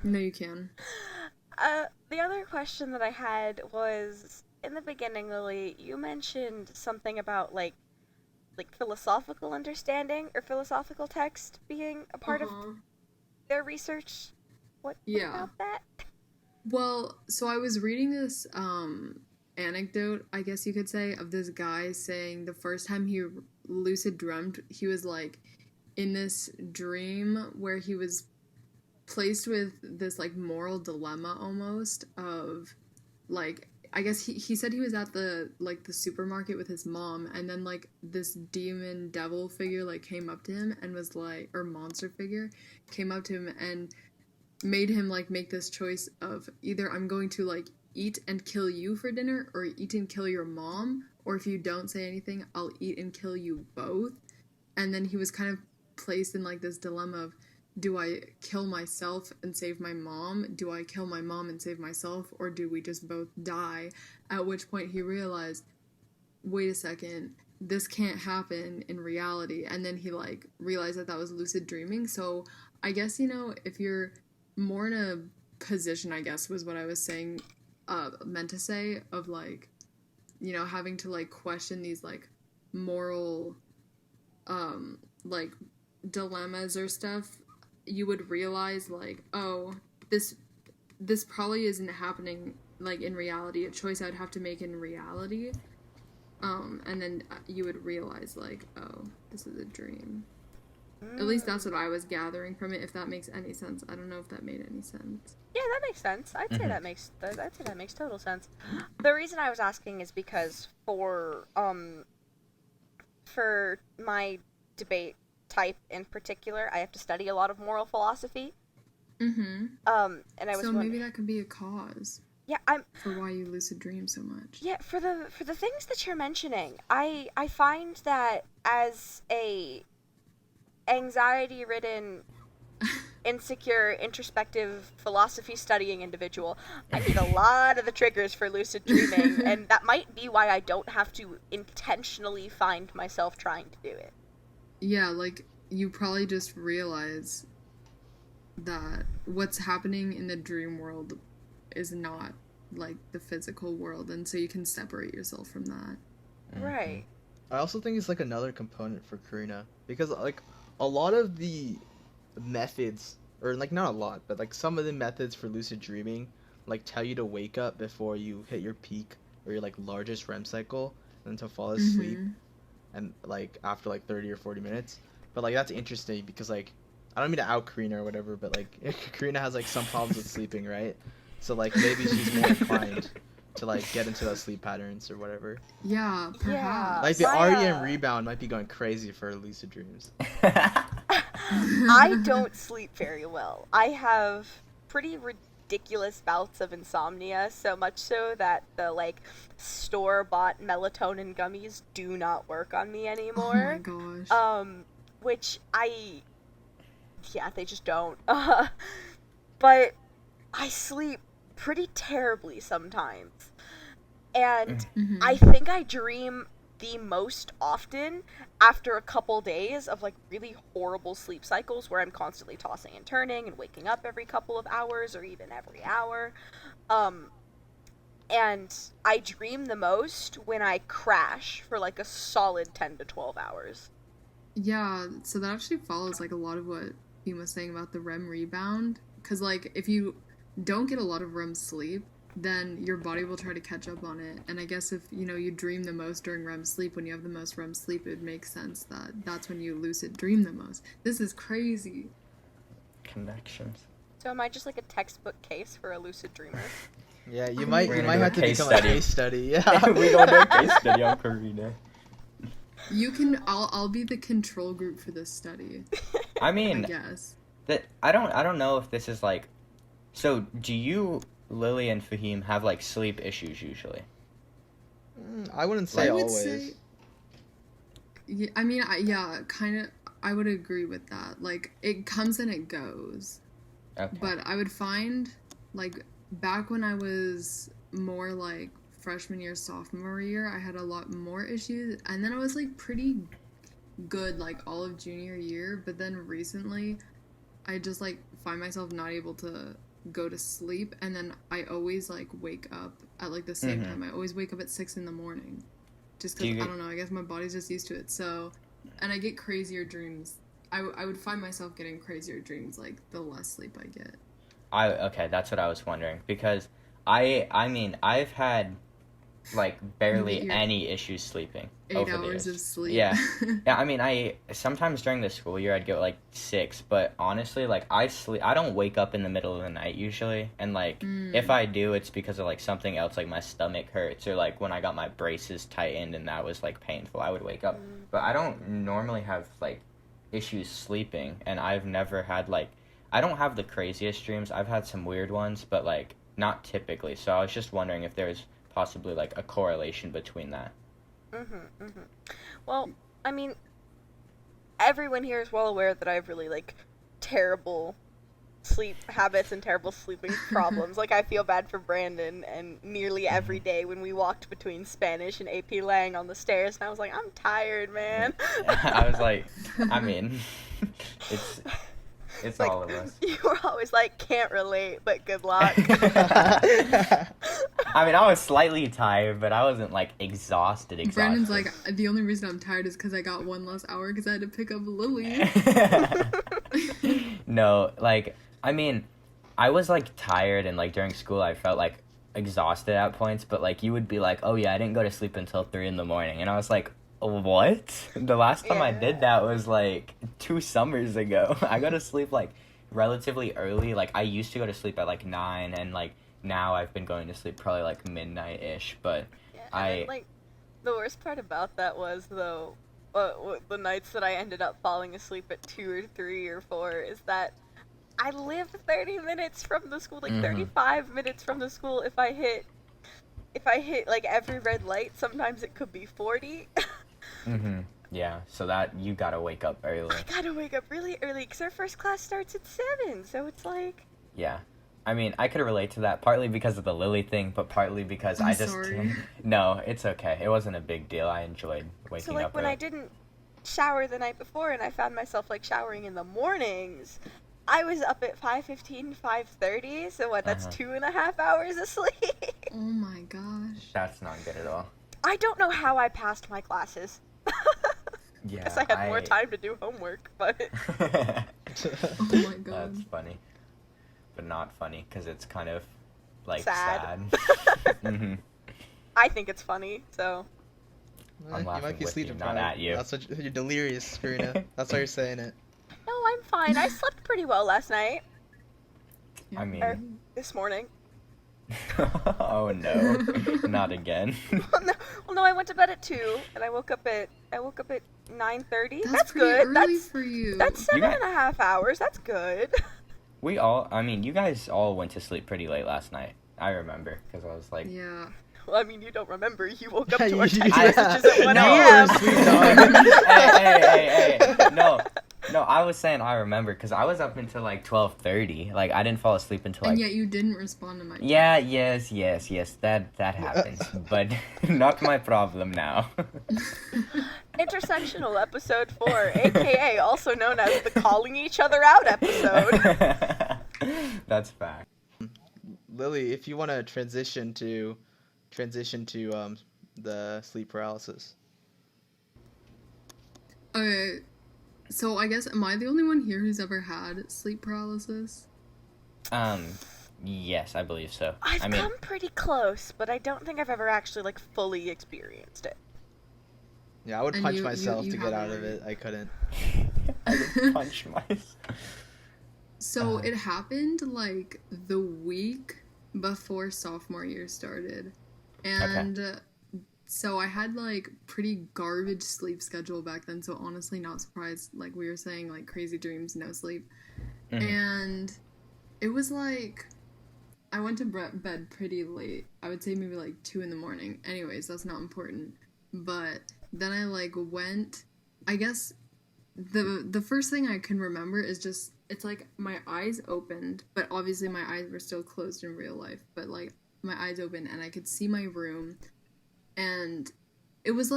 Speaker 3: No, you can.
Speaker 4: The other question that I had was in the beginning, Lily. You mentioned something about like philosophical understanding or philosophical text being a part of their research. What about that?
Speaker 3: Well, so I was reading this anecdote, I guess you could say, of this guy saying the first time he lucid dreamt, he was like in this dream where he was placed with this like moral dilemma almost of like, I guess he said he was at the supermarket with his mom, and then like this demon devil figure like came up to him and was like, or monster figure came up to him and made him like make this choice of either I'm going to like eat and kill you for dinner or eat and kill your mom, or if you don't say anything, I'll eat and kill you both. And then he was kind of placed in like this dilemma of, do I kill myself and save my mom? Do I kill my mom and save myself? Or do we just both die? At which point he realized, wait a second, this can't happen in reality. And then he like realized that was lucid dreaming. So I guess, you know, if you're more in a position, I guess was what I was saying, meant to say, of like, you know, having to like question these like moral like dilemmas or stuff, you would realize like, oh, this probably isn't happening like in reality, a choice I'd have to make in reality, and then you would realize like, oh, this is a dream. At least that's what I was gathering from it, if that makes any sense. I don't know if that made any sense.
Speaker 4: Yeah, that makes sense. I'd say that makes total sense. The reason I was asking is because for my debate type in particular, I have to study a lot of moral philosophy. And I was
Speaker 3: maybe that could be a cause.
Speaker 4: Yeah,
Speaker 3: for why you lucid dream so much.
Speaker 4: Yeah, for the things that you're mentioning, I find that as a anxiety-ridden, insecure, introspective, philosophy-studying individual, I need a lot of the triggers for lucid dreaming, and that might be why I don't have to intentionally find myself trying to do it.
Speaker 3: Yeah, like, you probably just realize that what's happening in the dream world is not, like, the physical world, and so you can separate yourself from that.
Speaker 4: Right.
Speaker 1: I also think it's, like, another component for Karina, because, like, a lot of the methods, or like not a lot, but like some of the methods for lucid dreaming, like tell you to wake up before you hit your peak or your like largest REM cycle, and then to fall asleep, and like after like 30 or 40 minutes. But like that's interesting because like I don't mean to out Karina or whatever, but like Karina has like some problems with sleeping, right? So like maybe she's more inclined to like get into those sleep patterns or whatever.
Speaker 3: Yeah, perhaps.
Speaker 1: Like the REM rebound might be going crazy for her lucid dreams.
Speaker 4: I don't sleep very well. I have pretty ridiculous bouts of insomnia, so much so that the like store-bought melatonin gummies do not work on me anymore.
Speaker 3: Oh my gosh.
Speaker 4: Which they just don't. But I sleep pretty terribly sometimes. And I think I dream the most often after a couple days of like really horrible sleep cycles where I'm constantly tossing and turning and waking up every couple of hours or even every hour. And I dream the most when I crash for like a solid 10 to 12 hours.
Speaker 3: Yeah, so that actually follows like a lot of what Beam was saying about the REM rebound. Because like if you don't get a lot of REM sleep, then your body will try to catch up on it. And I guess if, you know, you dream the most during REM sleep, when you have the most REM sleep, it would make sense that that's when you lucid dream the most. This is crazy.
Speaker 2: Connections.
Speaker 4: So am I just like a textbook case for a lucid dreamer?
Speaker 1: Yeah, you might have to become
Speaker 2: study.
Speaker 1: a case study. Yeah.
Speaker 2: We're going to do a case study on Karina.
Speaker 3: You can, I'll be the control group for this study.
Speaker 2: I mean,
Speaker 3: I guess.
Speaker 2: I don't know if this is like, so do you, Lily and Fahim, have like sleep issues usually?
Speaker 1: I wouldn't say
Speaker 3: I would
Speaker 1: always.
Speaker 3: say, Yeah, I mean, yeah, kind of. I would agree with that. Like, it comes and it goes.
Speaker 2: Okay.
Speaker 3: But I would find, like, back when I was more like freshman year, sophomore year, I had a lot more issues. And then I was like pretty good, like, all of junior year. But then recently, I just like find myself not able to go to sleep. And then I always like wake up at like the same time. I always wake up at 6 in the morning. Just because, I don't know, I guess my body's just used to it. So, and I get crazier dreams. I would find myself getting crazier dreams, like, the less sleep I get.
Speaker 2: Okay, that's what I was wondering. Because I mean, I've had, like, barely any issues sleeping
Speaker 3: 8
Speaker 2: over the
Speaker 3: hours
Speaker 2: years.
Speaker 3: of sleep.
Speaker 2: Yeah. Yeah, I mean, sometimes during the school year, I'd get, like, 6. But honestly, like, I don't wake up in the middle of the night, usually. And, like, if I do, it's because of, like, something else, like, my stomach hurts. Or, like, when I got my braces tightened and that was, like, painful, I would wake up. But I don't normally have, like, issues sleeping. And I've never had, like, I don't have the craziest dreams. I've had some weird ones, but, like, not typically. So I was just wondering if there's possibly, like, a correlation between that.
Speaker 4: Well, I mean, everyone here is well aware that I have really, like, terrible sleep habits and terrible sleeping problems. Like, I feel bad for Brandon, and nearly every day when we walked between Spanish and AP Lang on the stairs, and I was like, I'm tired, man.
Speaker 2: I was like, I mean, it's
Speaker 4: like,
Speaker 2: all of us.
Speaker 4: You were always like, can't relate, but good luck.
Speaker 2: I mean, I was slightly tired, but I wasn't, like, exhausted.
Speaker 3: Brandon's like, the only reason I'm tired is because I got one less hour because I had to pick up Lily.
Speaker 2: No, like, I mean, I was, like, tired, and, like, during school I felt, like, exhausted at points, but, like, you would be like, oh, yeah, I didn't go to sleep until 3 in the morning, and I was like, what? The last time I did that was, like, 2 summers ago. I go to sleep, like, relatively early. Like, I used to go to sleep at, like, 9, and, like, now I've been going to sleep probably, like, midnight-ish, but
Speaker 4: then, like, the worst part about that was, though, the nights that I ended up falling asleep at 2 or 3 or 4, is that I live 30 minutes from the school, like, 35 minutes from the school. If I hit, like, every red light, sometimes it could be 40.
Speaker 2: Yeah, so that, you gotta wake up early.
Speaker 4: I gotta wake up really early, because our first class starts at 7, so it's like...
Speaker 2: Yeah. I mean, I could relate to that, partly because of the Lily thing, but partly because
Speaker 3: I'm sorry.
Speaker 2: No, it's okay. It wasn't a big deal. I enjoyed waking up
Speaker 4: So, like, when
Speaker 2: early.
Speaker 4: I didn't shower the night before, and I found myself, like, showering in the mornings, I was up at 5:15, 5:30, so what, that's 2.5 hours of sleep?
Speaker 3: Oh my gosh.
Speaker 2: That's not good at all.
Speaker 4: I don't know how I passed my classes.
Speaker 2: Yeah,
Speaker 4: Guess I had more time to do homework, but...
Speaker 3: Oh my god.
Speaker 2: That's funny. But not funny, because it's kind of, like,
Speaker 4: Sad. I think it's funny, so...
Speaker 2: I'm
Speaker 1: you
Speaker 2: laughing
Speaker 1: might be
Speaker 2: with
Speaker 1: sleeping,
Speaker 2: you, not at you.
Speaker 1: That's what you're delirious, Karina. That's why you're saying it.
Speaker 4: No, I'm fine. I slept pretty well last night.
Speaker 2: I mean...
Speaker 4: Or this morning.
Speaker 2: Oh no, not again.
Speaker 4: Well, no, I went to bed at 2, and I woke up at 9:30.
Speaker 3: That's pretty
Speaker 4: good.
Speaker 3: early for you.
Speaker 4: That's 7.5 hours. That's good.
Speaker 2: I mean, you guys all went to sleep pretty late last night. I remember, because I was like...
Speaker 3: Yeah.
Speaker 4: Well, I mean, you don't remember. You woke up to
Speaker 1: Yeah,
Speaker 4: our text
Speaker 1: yeah.
Speaker 4: messages at 1
Speaker 2: No,
Speaker 4: a.m.
Speaker 2: Hey. No, I was saying I remember, because I was up until, like, 12:30. Like, I didn't fall asleep until, like...
Speaker 3: And yet you didn't respond to my text.
Speaker 2: Yeah, yes, that happens. But not my problem now.
Speaker 4: Intersectional episode 4, aka also known as the calling each other out episode.
Speaker 2: That's fact.
Speaker 1: Lily, if you want to transition to the sleep paralysis.
Speaker 3: Okay, so I guess, am I the only one here who's ever had sleep paralysis?
Speaker 2: Yes, I believe so.
Speaker 4: I've
Speaker 2: I mean,
Speaker 4: come pretty close, but I don't think I've ever actually, like, fully experienced it.
Speaker 1: Yeah, I would
Speaker 3: And
Speaker 1: punch
Speaker 3: you
Speaker 1: myself to get out
Speaker 3: haven't,
Speaker 1: of it. I couldn't.
Speaker 2: I would punch myself.
Speaker 3: So it happened, like, the week before sophomore year started. And so I had, like, pretty garbage sleep schedule back then, so honestly not surprised, like we were saying, like, crazy dreams, no sleep. And it was, like, I went to bed pretty late. I would say maybe, like, 2 in the morning. Anyways, that's not important. But then I, like, went I guess the first thing I can remember is just it's like my eyes opened, but obviously my eyes were still closed in real life, but like my eyes opened and I could see my room, and it was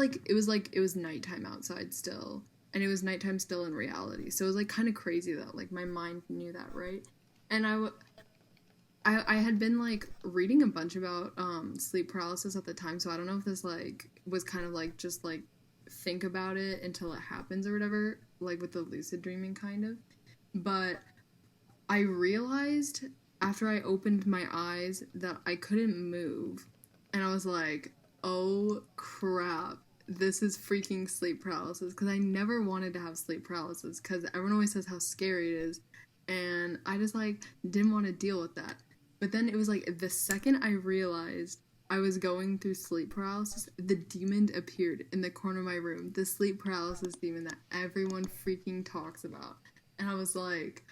Speaker 3: nighttime outside still, and it was nighttime still in reality. So it was like kind of crazy that like my mind knew that, right? And I had been like reading a bunch about sleep paralysis at the time, so I don't know if this like was kind of like just like think about it until it happens or whatever, like with the lucid dreaming kind of. But I realized after I opened my eyes that I couldn't move, and I was like, "Oh crap. This is freaking sleep paralysis," because I never wanted to have sleep paralysis because everyone always says how scary it is, and I just like didn't want to deal with that. But then it was like the second I realized I was going through sleep paralysis, the demon appeared in the corner of my room. The sleep paralysis demon that everyone freaking talks about. And I was like,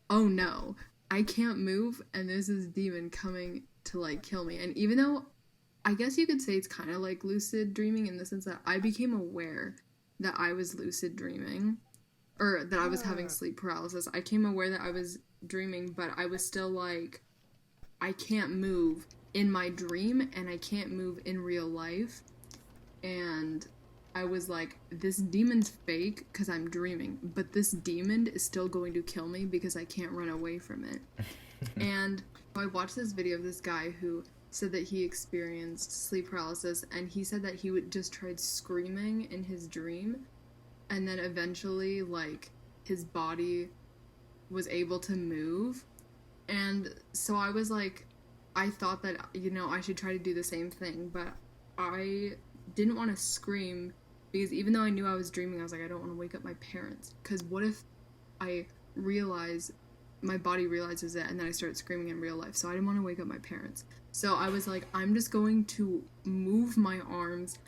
Speaker 3: oh no, I can't move, and there's this demon coming to like kill me. And even though I guess you could say it's kind of like lucid dreaming in the sense that I became aware that I was lucid dreaming, or that I was having sleep paralysis. I came aware that I was dreaming, but I was still like, I can't move in my dream and I can't move in real life. And I was like, this demon's fake because I'm dreaming, but this demon is still going to kill me because I can't run away from it. And I watched this video of this guy who said that he experienced sleep paralysis, and he said that he would just tried screaming in his dream, and then eventually like his body was able to move. And so I was like, I thought that, you know, I should try to do the same thing, but I didn't want to scream because even though I knew I was dreaming, I was like, I don't want to wake up my parents, because what if I realize my body realizes it and then I start screaming in real life? So I didn't want to wake up my parents. So I was like, I'm just going to move my arms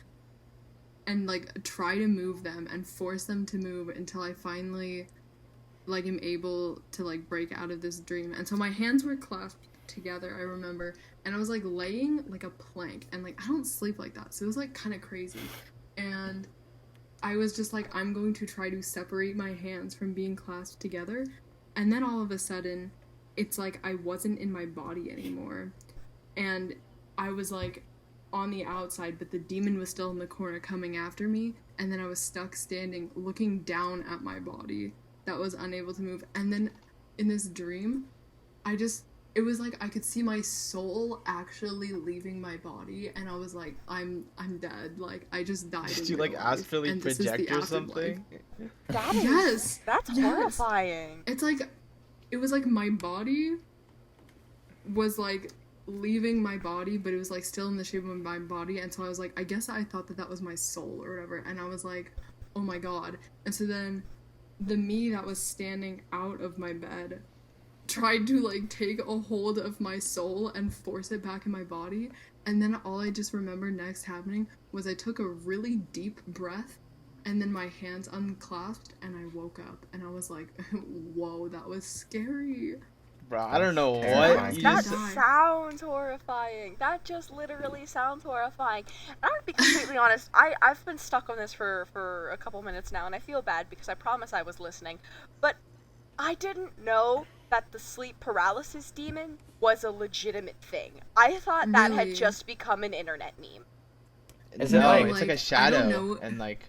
Speaker 3: and like try to move them and force them to move until I finally like am able to like break out of this dream. And so my hands were clasped together, I remember, and I was like laying like a plank, and like I don't sleep like that, so it was like kind of crazy. And I was just like, I'm going to try to separate my hands from being clasped together, and then all of a sudden it's like I wasn't in my body anymore, and I was like on the outside, but the demon was still in the corner coming after me, and then I was stuck standing looking down at my body that was unable to move. And then in this dream, it was like I could see my soul actually leaving my body, and I was like, I'm dead. Like I just died.
Speaker 1: Did you like astrally project or something?
Speaker 4: That's horrifying.
Speaker 3: It's like it was like my body was like leaving my body, but it was like still in the shape of my body, and so I was like, I guess I thought that was my soul or whatever, and I was like, oh my god. And so then the me that was standing out of my bed tried to like take a hold of my soul and force it back in my body, and then all I just remember next happening was I took a really deep breath, and then my hands unclasped and I woke up, and I was like, whoa, that was scary.
Speaker 1: Bro, I don't know what
Speaker 4: that sounds horrifying. That just literally sounds horrifying. And I'm gonna be completely honest, I've been stuck on this for a couple minutes now, and I feel bad because I promise I was listening. But I didn't know that the sleep paralysis demon was a legitimate thing. I thought that had just become an internet meme.
Speaker 1: It's like a shadow, and like,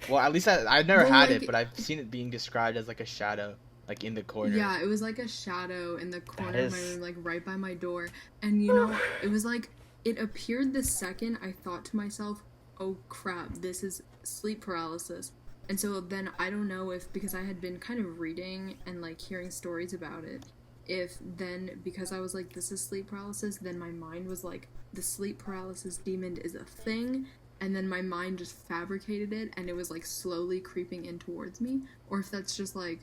Speaker 1: well, at least I've never had it, but I've seen it being described as like a shadow. Like in the corner. Yeah,
Speaker 3: it was like a shadow in the corner of my room, like right by my door. And you know, it was like, it appeared the second I thought to myself, oh crap, this is sleep paralysis. And so then I don't know if, because I had been kind of reading and like hearing stories about it, if then because I was like, this is sleep paralysis, then my mind was like, the sleep paralysis demon is a thing. And then my mind just fabricated it, and it was like slowly creeping in towards me. Or if that's just like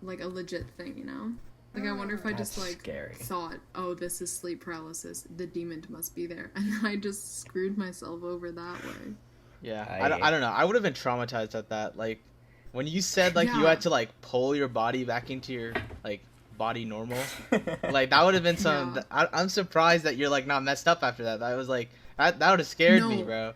Speaker 3: a legit thing, you know? Like, I wonder if I just, like, thought, oh, this is sleep paralysis, the demon must be there, and I just screwed myself over that way.
Speaker 1: Yeah, I don't know, I would have been traumatized at that, like, when you said, like, you had to, like, pull your body back into your, like, body normal, like, that would have been some, I'm surprised that you're, like, not messed up after that. That was, like, that would have scared me, bro.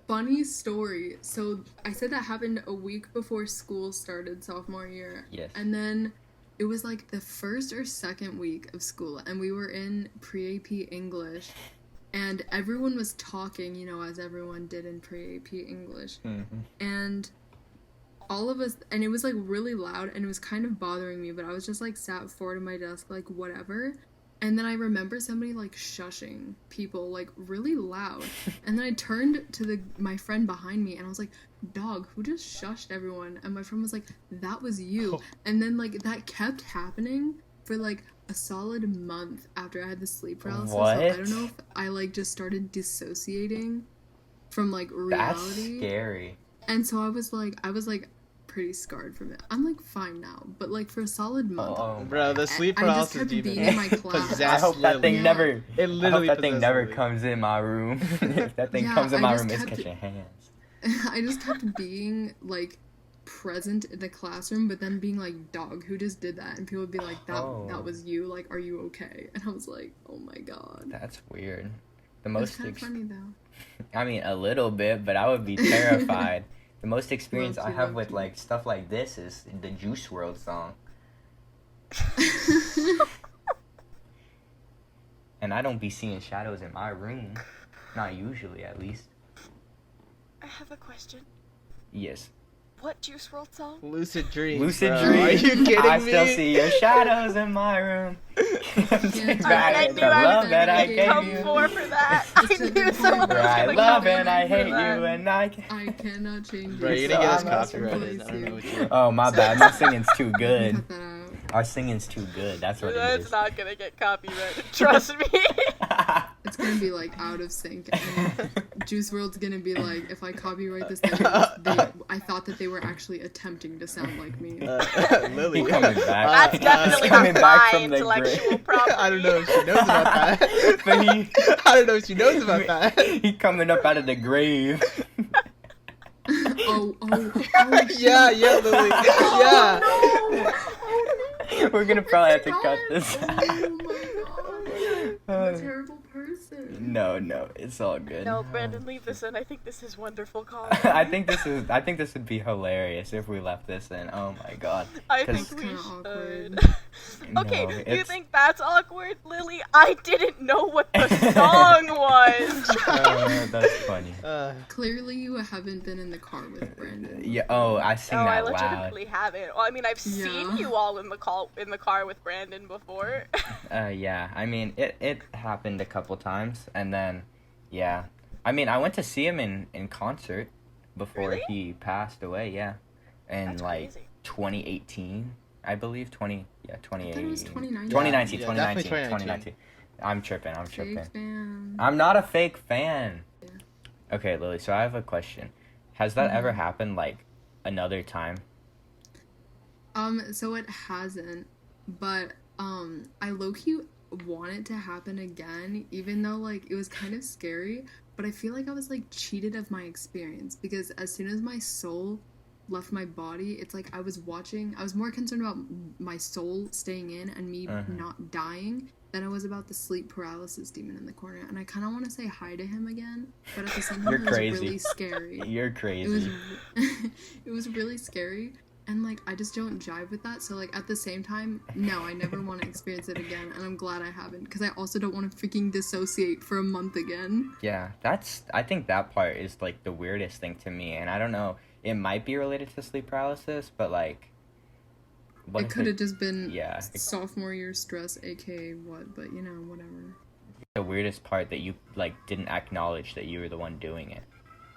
Speaker 3: Funny story. So I said that happened a week before school started sophomore year.
Speaker 2: Yes.
Speaker 3: And then it was like the first or second week of school, and we were in pre-AP English, and everyone was talking, you know, as everyone did in pre-AP English.
Speaker 2: Mm-hmm.
Speaker 3: And all of us, and it was like really loud, and it was kind of bothering me, but I was just like sat forward at my desk, like whatever. And then I remember somebody like shushing people like really loud. And then I turned to my friend behind me and I was like, dog, who just shushed everyone? And my friend was like, that was you. And then like that kept happening for like a solid month after I had the sleep paralysis.
Speaker 2: What?
Speaker 3: So I don't know if I like just started dissociating from like reality.
Speaker 2: That's scary.
Speaker 3: And so I was like pretty scarred from it. I'm like fine now, but like for a solid month,
Speaker 1: Bro, the sleep
Speaker 3: I just
Speaker 1: paralysis
Speaker 3: kept
Speaker 1: demon.
Speaker 3: being in my class.
Speaker 2: I hope that thing
Speaker 3: Yeah.
Speaker 2: never.
Speaker 1: It
Speaker 2: I hope
Speaker 1: literally
Speaker 2: that thing
Speaker 1: possessed
Speaker 2: never
Speaker 1: Lily.
Speaker 2: comes in my room. If that thing
Speaker 3: Yeah,
Speaker 2: comes in
Speaker 3: I
Speaker 2: my
Speaker 3: just
Speaker 2: room, it's
Speaker 3: kept-
Speaker 2: catching hands.
Speaker 3: I just kept being like present in the classroom, but then being like, dog, who just did that? And people would be like, that was you, like, are you okay? And I was like, oh my god.
Speaker 2: That's weird. The
Speaker 3: It's
Speaker 2: most.
Speaker 3: kind of funny though.
Speaker 2: I mean, a little bit, but I would be terrified. The most experience I
Speaker 3: Low-key,
Speaker 2: have with
Speaker 3: low-key.
Speaker 2: like stuff like this is the Juice World song, and I don't be seeing shadows in my room, not usually at least.
Speaker 4: I have a question.
Speaker 2: Yes.
Speaker 4: What Juice World song?
Speaker 1: Lucid dreams.
Speaker 2: Lucid
Speaker 1: bro.
Speaker 2: dreams.
Speaker 1: Are you kidding
Speaker 2: I
Speaker 1: me?
Speaker 2: still see your shadows in my room. Take back
Speaker 4: I
Speaker 2: the
Speaker 4: knew I
Speaker 2: love
Speaker 4: was
Speaker 2: that I
Speaker 4: gonna
Speaker 2: gave
Speaker 4: come
Speaker 2: you.
Speaker 4: for that. I knew someone was
Speaker 2: Where I
Speaker 4: gonna
Speaker 2: love
Speaker 4: come
Speaker 2: and I
Speaker 4: for
Speaker 2: hate
Speaker 4: that.
Speaker 2: you and I can...
Speaker 3: I cannot change
Speaker 1: Bro,
Speaker 3: it.
Speaker 1: you're
Speaker 2: So
Speaker 1: gonna get us
Speaker 2: I'm not
Speaker 1: copyrighted. I don't know what you.
Speaker 2: Oh, my bad. My singing's too good.
Speaker 3: Cut that out.
Speaker 2: Our singing's too good. That's what it
Speaker 4: That's
Speaker 2: is.
Speaker 4: not gonna get copyrighted. Trust me.
Speaker 3: It's gonna be like out of sync, and Juice WRLD's gonna be like, if I copyright this, I thought that they were actually attempting to sound like me.
Speaker 1: Lily.
Speaker 2: He coming back.
Speaker 4: That's definitely
Speaker 2: coming
Speaker 4: not
Speaker 2: back
Speaker 4: my
Speaker 2: from the
Speaker 4: intellectual
Speaker 2: grave.
Speaker 4: property.
Speaker 1: I don't know if she knows about that.
Speaker 2: But he,
Speaker 1: I don't know if she knows about that.
Speaker 2: he coming up out of the grave.
Speaker 3: Oh,
Speaker 1: Yeah, Lily. Yeah.
Speaker 2: We're gonna probably have to cut this
Speaker 3: Oh
Speaker 2: out.
Speaker 3: my god. I'm a terrible person.
Speaker 2: No, it's all good.
Speaker 4: No, Brandon, leave this in. I think this is wonderful
Speaker 2: I think this would be hilarious if we left this in. Oh my god.
Speaker 4: I
Speaker 2: 'Cause-
Speaker 4: think we
Speaker 3: Kinda
Speaker 4: should.
Speaker 3: awkward.
Speaker 4: Okay,
Speaker 2: No,
Speaker 4: you
Speaker 2: it's-
Speaker 4: think that's awkward, Lily? I didn't know what the song was.
Speaker 2: That's funny.
Speaker 3: Clearly, you haven't been in the car with Brandon.
Speaker 2: Yeah. Oh, I sing
Speaker 4: No, I
Speaker 2: that loud.
Speaker 4: legitimately haven't. Well, I mean, I've seen
Speaker 3: Yeah.
Speaker 4: you all in the car with Brandon before.
Speaker 2: Yeah. I mean, it happened a couple times, and then, yeah. I mean, I went to see him in concert before
Speaker 4: Really?
Speaker 2: he passed away. Yeah, in
Speaker 4: That's
Speaker 2: like
Speaker 4: crazy.
Speaker 2: 2018, I believe. 2018.
Speaker 3: I thought it was 2019.
Speaker 2: 2019.
Speaker 1: Yeah,
Speaker 2: 2019.
Speaker 1: definitely
Speaker 2: 2019. I'm tripping.
Speaker 3: Fake fan.
Speaker 2: I'm not a fake fan.
Speaker 3: Yeah.
Speaker 2: Okay, Lily. So I have a question. Has that ever
Speaker 3: Mhm.
Speaker 2: happened like another time?
Speaker 3: So it hasn't, but I low-key want it to happen again, even though like it was kind of scary, but I feel like I was like cheated of my experience because as soon as my soul left my body, it's like I was more concerned about my soul staying in and me not dying than I was about the sleep paralysis demon in the corner. And I kind of want to say hi to him again, but at the same time
Speaker 2: You're
Speaker 3: it was
Speaker 2: crazy.
Speaker 3: really scary.
Speaker 2: You're
Speaker 3: It was
Speaker 2: crazy.
Speaker 3: it was really scary, and like I just don't jive with that. So like at the same time, no, I never want to experience it again, and I'm glad I haven't because I also don't want to freaking dissociate for a month again.
Speaker 2: Yeah, I think that part is like the weirdest thing to me, and I don't know. It might be related to sleep paralysis, but like, what
Speaker 3: It
Speaker 2: if
Speaker 3: could have just been
Speaker 2: yeah,
Speaker 3: sophomore year stress, aka what, but you know, whatever.
Speaker 2: the weirdest part that you like didn't acknowledge that you were the one doing it.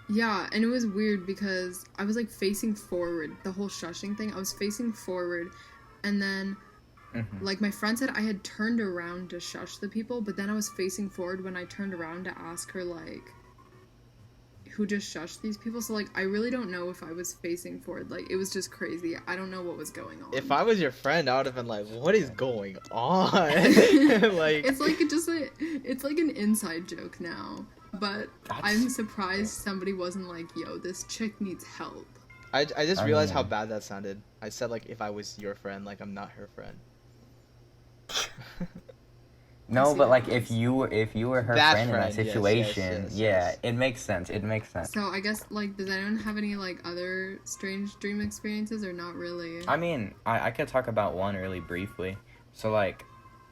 Speaker 3: Yeah, and it was weird because I was like facing forward, the whole shushing thing. I was facing forward, and then like my friend said I had turned around to shush the people, but then I was facing forward when I turned around to ask her like who just shushed these people. So like I really don't know if I was facing forward. Like it was just crazy. I don't know what was going on.
Speaker 1: If I was your friend, I would have been like, "What is going on?" Like,
Speaker 3: it's like an inside joke now. But I'm surprised somebody wasn't like, "Yo, this chick needs help."
Speaker 1: I just realized how
Speaker 2: mean-
Speaker 1: bad that sounded. I said like, if I was your friend, like I'm not her friend.
Speaker 2: No,
Speaker 3: see
Speaker 2: but
Speaker 3: how
Speaker 2: like
Speaker 3: it
Speaker 2: if
Speaker 3: is.
Speaker 2: you were her
Speaker 1: That
Speaker 2: friend in that
Speaker 1: friend, yes,
Speaker 2: situation,
Speaker 1: yes,
Speaker 2: yeah,
Speaker 1: yes.
Speaker 2: it makes sense. It makes sense.
Speaker 3: So I guess like, does anyone have any like other strange dream experiences or not really?
Speaker 2: I mean, I could talk about one really briefly. So like,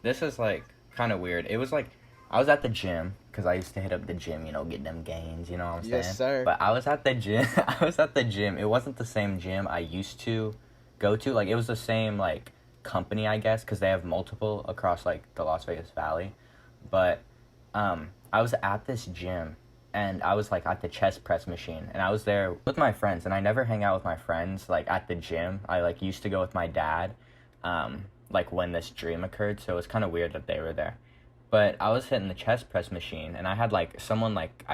Speaker 2: this is like kind of weird. It was like I was at the gym because I used to hit up the gym, get them gains. You know what I'm
Speaker 1: Yes,
Speaker 2: saying?
Speaker 1: sir.
Speaker 2: But I was at the gym. I was at the gym. It wasn't the same gym I used to go to. Like it was the same like company, I guess, because they have multiple across like the Las Vegas Valley. But I was at this gym and I was like at the chest press machine and I was there with my friends and I never hang out with my friends like at the gym. I like used to go with my dad like when this dream occurred, so it was kind of weird that they were there. But I was hitting the chest press machine and I had like someone like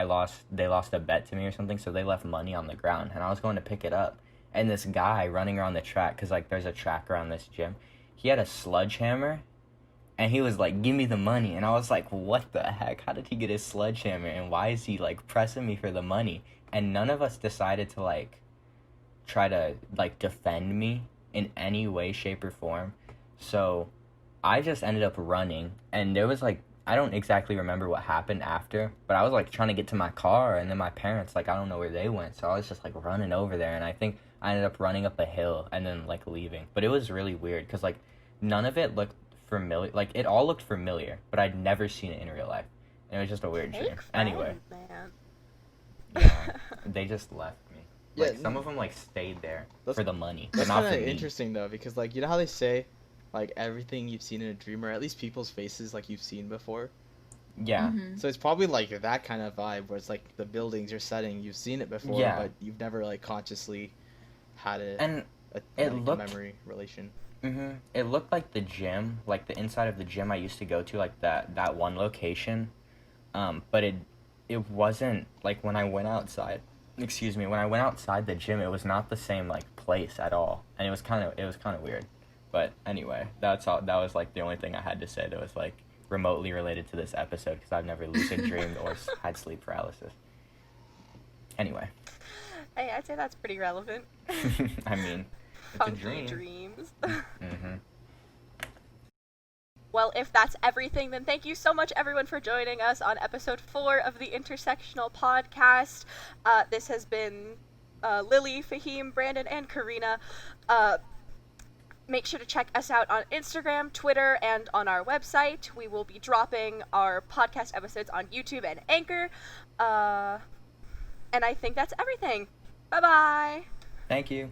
Speaker 2: they lost a bet to me or something, so they left money on the ground and I was going to pick it up. And this guy running around the track, cuz like there's a track around this gym, he had a sledgehammer and he was like, "Give me the money." And I was like, "What the heck? How did he get his sledgehammer? And why is he like pressing me for the money?" And none of us decided to like try to like defend me in any way, shape, or form. So I just ended up running, and there was like I don't exactly remember what happened after, but I was like trying to get to my car, and then my parents like I don't know where they went, so I was just like running over there, and I think I ended up running up a hill and then like leaving. But it was really weird because like none of it looked familiar. Like it all looked familiar, but I'd never seen it in real life. And it was just a weird dream.
Speaker 4: Fake
Speaker 2: Anyway,
Speaker 4: friends, man.
Speaker 2: yeah, they just left me.
Speaker 1: Yeah,
Speaker 2: Like some of them like stayed there
Speaker 1: That's-
Speaker 2: for the money, but
Speaker 1: That's
Speaker 2: not
Speaker 1: kind
Speaker 2: for
Speaker 1: of
Speaker 2: me.
Speaker 1: interesting though, because like you know how they say, like everything you've seen in a dream, or at least people's faces like you've seen before.
Speaker 2: Yeah.
Speaker 3: Mhm.
Speaker 1: So it's probably like that kind of vibe where it's like the buildings, your setting, you've seen it before,
Speaker 2: Yeah.
Speaker 1: but you've never like consciously had
Speaker 2: And
Speaker 1: a
Speaker 2: it
Speaker 1: like,
Speaker 2: looked-
Speaker 1: memory relation.
Speaker 2: It looked like the gym, like the inside of the gym I used to go to, like that one location. But it wasn't like when I went outside. Excuse me, when I went outside the gym, it was not the same like place at all, and it was kind of weird. But anyway, that's all. That was like the only thing I had to say that was like remotely related to this episode because I've never lucid dreamed or had sleep paralysis. Anyway,
Speaker 4: Hey, I'd say that's pretty relevant.
Speaker 2: I mean, it's a
Speaker 4: Funky
Speaker 2: dream.
Speaker 4: dreams.
Speaker 2: Mm-hmm.
Speaker 4: Well, if that's everything, then thank you so much, everyone, for joining us on episode 4 of the Intersectional Podcast. This has been Lily, Fahim, Brandon, and Karina. Make sure to check us out on Instagram, Twitter, and on our website. We will be dropping our podcast episodes on YouTube and Anchor. And I think that's everything. Bye-bye!
Speaker 2: Thank you.